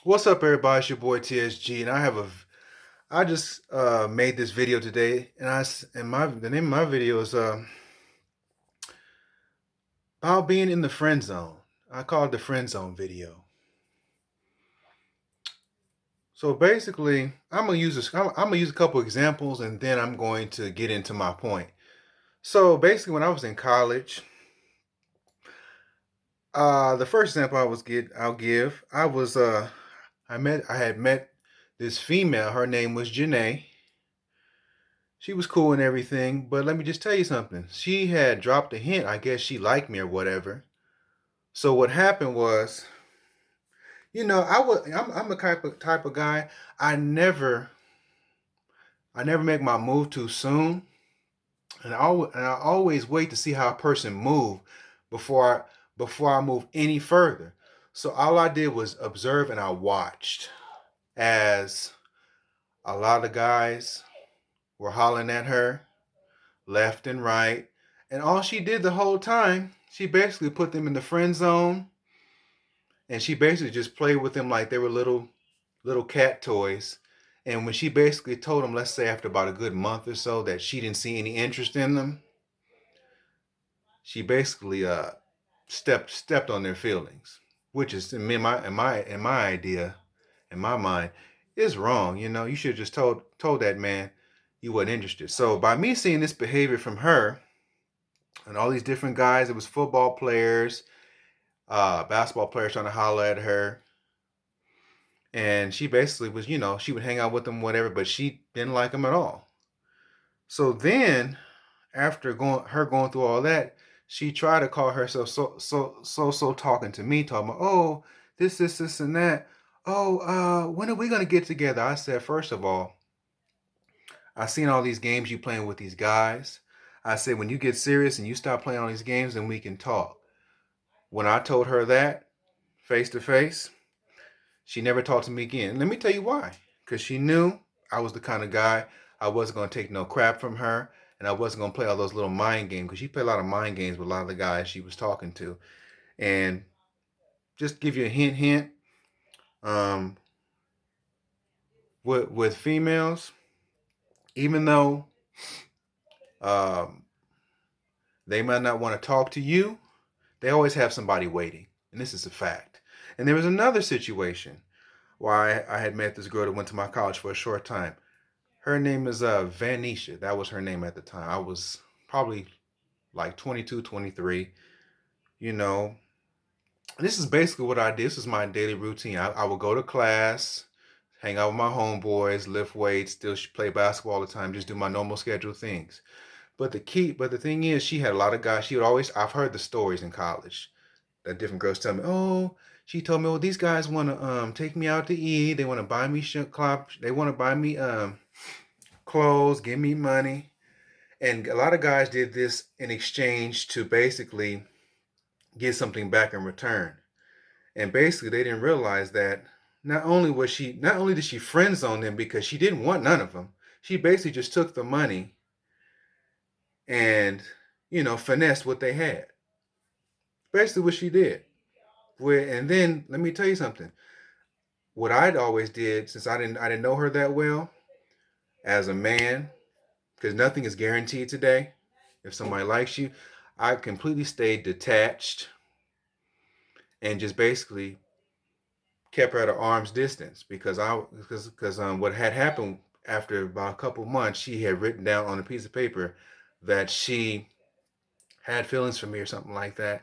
What's up, everybody? It's your boy TSG, and I just made this video today, and the name of my video is about being in the friend zone. I call it the friend zone video. So basically, I'm gonna use a couple examples, and then I'm going to get into my point. So basically, when I was in college, the first example I'll give, I had met this female. Her name was Janae. She was cool and everything, but let me just tell you something. She had dropped a hint. I guess she liked me or whatever. So what happened was, I'm the type of guy. I never I never make my move too soon, and I always wait to see how a person move before I move any further. So all I did was observe and I watched as a lot of guys were hollering at her left and right. And all she did the whole time, she basically put them in the friend zone, and she basically just played with them like they were little cat toys. And when she basically told them, let's say after about a good month or so, that she didn't see any interest in them, she basically stepped on their feelings, which is in my idea, in my mind, is wrong. You should have just told that man you wasn't interested. So by me seeing this behavior from her, and all these different guys. It was football players, basketball players trying to holler at her. And she basically was, she would hang out with them, whatever, but she didn't like them at all. So then, after going through all that, she tried to call herself so talking to me, talking about, oh, this, and that. Oh, when are we gonna get together? I said, first of all, I seen all these games you playing with these guys. I said, when you get serious and you stop playing all these games, then we can talk. When I told her that face to face, she never talked to me again. And let me tell you why. Because she knew I was the kind of guy I wasn't going to take no crap from her, and I wasn't going to play all those little mind games. Because she played a lot of mind games with a lot of the guys she was talking to. And just give you a hint, um, with females, even though um, they might not want to talk to you, they always have somebody waiting. And this is a fact. And there was another situation where I had met this girl that went to my college for a short time. Her name is Vanisha. That was her name at the time. I was probably like 22, 23. You know, this is basically what I did. This is my daily routine. I would go to class, hang out with my homeboys, lift weights, still play basketball all the time, just do my normal schedule things. But the thing is, she had a lot of guys. I've heard the stories in college that different girls tell me, oh, she told me, well, these guys want to take me out to eat. They want to buy me they want to buy me clothes, give me money. And a lot of guys did this in exchange to basically get something back in return. And basically they didn't realize that not only did she friend zone them because she didn't want none of them, she basically just took the money and, finessed what they had. Basically what she did. And then let me tell you something. What I'd always did, since I didn't know her that well, as a man, because nothing is guaranteed today. If somebody likes you, I completely stayed detached and just basically kept her at an arm's distance because what had happened after about a couple months, she had written down on a piece of paper that she had feelings for me or something like that.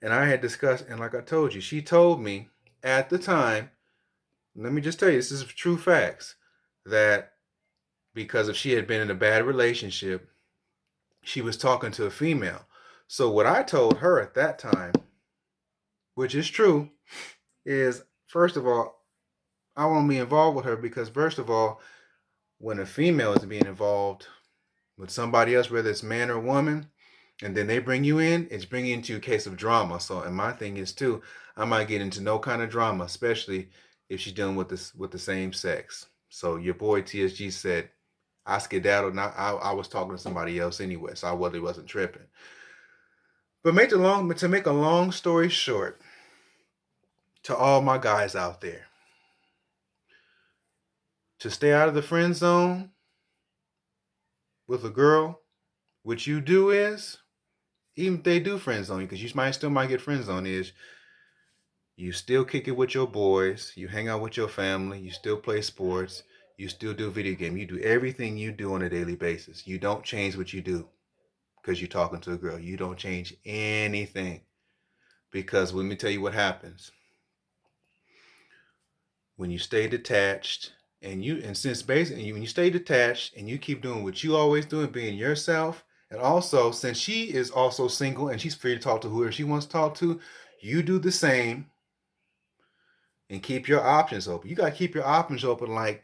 And I had discussed, and like I told you, she told me at the time, let me just tell you, this is true facts, that because if she had been in a bad relationship, she was talking to a female. So what I told her at that time, which is true, is first of all, I won't be involved with her because first of all, when a female is being involved with somebody else, whether it's man or woman, and then they bring you in, it's bringing you into a case of drama. So, and my thing is too, I might get into no kind of drama, especially if she's dealing with the same sex. So your boy TSG said I skedaddled. Not I was talking to somebody else anyway, so I really wasn't tripping. But to make a long story short, to all my guys out there, to stay out of the friend zone with a girl, what you do is, even if they do friend zone you, because you still might get friend zone, is you still kick it with your boys, you hang out with your family, you still play sports, you still do video game, you do everything you do on a daily basis. You don't change what you do because you're talking to a girl. You don't change anything, because let me tell you what happens when you stay detached. And since basically when you stay detached and you keep doing what you always do and being yourself, and also since she is also single and she's free to talk to whoever she wants to talk to, you do the same and keep your options open. You got to keep your options open, like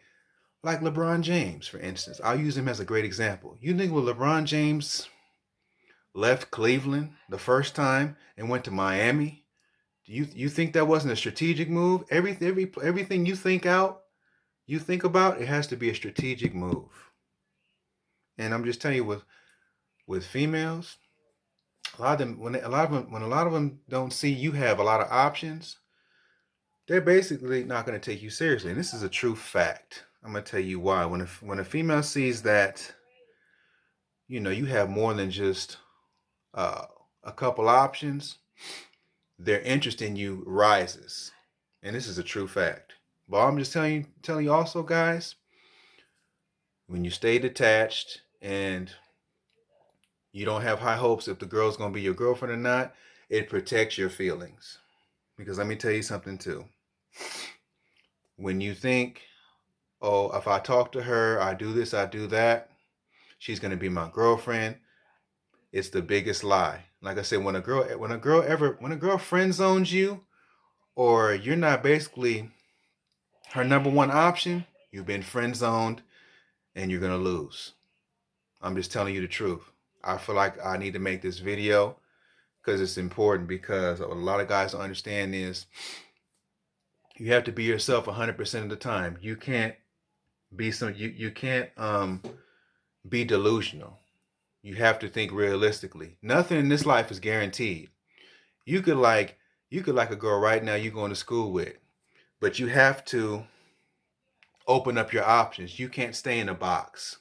LeBron James, for instance. I'll use him as a great example. You think when LeBron James left Cleveland the first time and went to Miami, you think that wasn't a strategic move? Everything you think about, it has to be a strategic move. And I'm just telling you, with females, a lot of them when a lot of them don't see you have a lot of options, they're basically not going to take you seriously. And this is a true fact. I'm going to tell you why. When a female sees that, you have more than just uh, a couple options, their interest in you rises. And this is a true fact. But I'm just telling you also, guys, when you stay detached and you don't have high hopes if the girl's going to be your girlfriend or not, it protects your feelings. Because let me tell you something too. When you think, oh, if I talk to her, I do this, I do that, she's going to be my girlfriend, it's the biggest lie. Like I said, when a girl friend zones you, or you're not basically her number one option, you've been friend zoned and you're going to lose. I'm just telling you the truth. I feel like I need to make this video because it's important, because what a lot of guys don't understand is you have to be yourself 100% of the time. You can't you can't be delusional. You have to think realistically. Nothing in this life is guaranteed. You could like a girl right now you're going to school with, but you have to open up your options. You can't stay in a box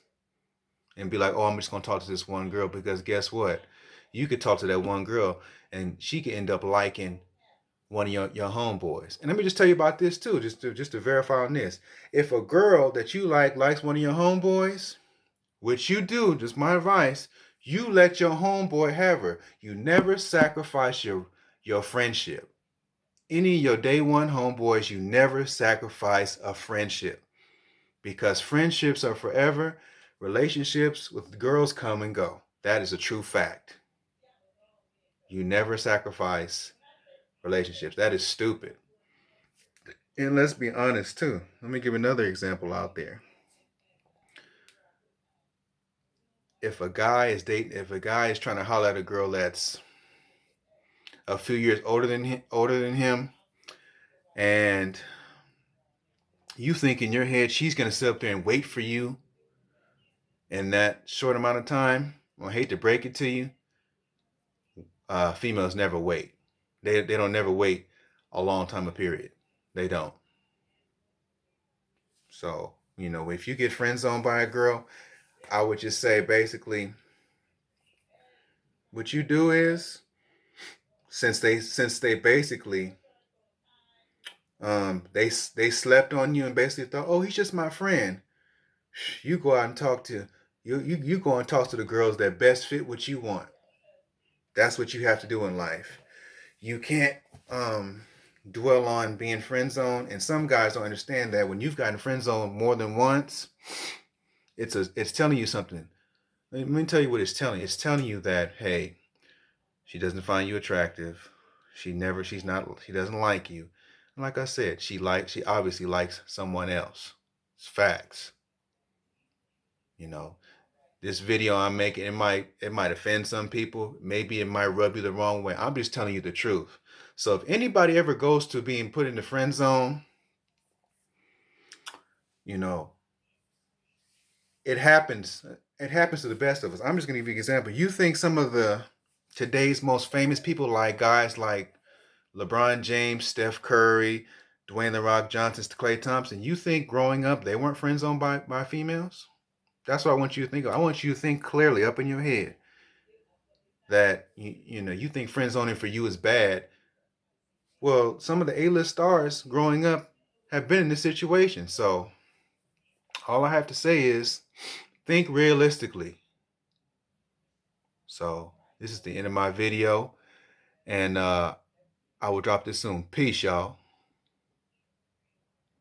and be like, oh, I'm just going to talk to this one girl, because guess what? You could talk to that one girl and she could end up liking one of your homeboys. And let me just tell you about this too, just to verify on this. If a girl that you likes one of your homeboys, which you do, just my advice, you let your homeboy have her. You never sacrifice your friendship. Any of your day one homeboys, you never sacrifice a friendship, because friendships are forever. Relationships with girls come and go. That is a true fact. You never sacrifice relationships. That is stupid. And let's be honest too. Let me give another example out there. If a guy is trying to holler at a girl that's a few years older than him, and you think in your head she's gonna sit up there and wait for you in that short amount of time, well, I hate to break it to you, females never wait. They don't never wait a long time a period. They don't. So if you get friend zoned by a girl, I would just say basically what you do is, since they basically they slept on you and basically thought, oh, he's just my friend. You go out and talk to you go and talk to the girls that best fit what you want. That's what you have to do in life. You can't dwell on being friend zoned, and some guys don't understand that when you've gotten friend zoned more than once, it's telling you something. Let me tell you what it's telling you. It's telling you that, hey, she doesn't find you attractive. She doesn't like you. And like I said, she obviously likes someone else. It's facts. You know, this video I'm making, it might offend some people. Maybe it might rub you the wrong way. I'm just telling you the truth. So if anybody ever goes to being put in the friend zone, you know, it happens. It happens to the best of us. I'm just gonna give you an example. You think some of the today's most famous people, like guys like LeBron James, Steph Curry, Dwayne The Rock Johnson's to Klay Thompson, you think growing up they weren't friend zoned by females? That's what I want you to think of. I want you to think clearly up in your head that you think friend zoning for you is bad. Well, some of the A-list stars growing up have been in this situation. So all I have to say is think realistically. So this is the end of my video, and I will drop this soon. Peace, y'all.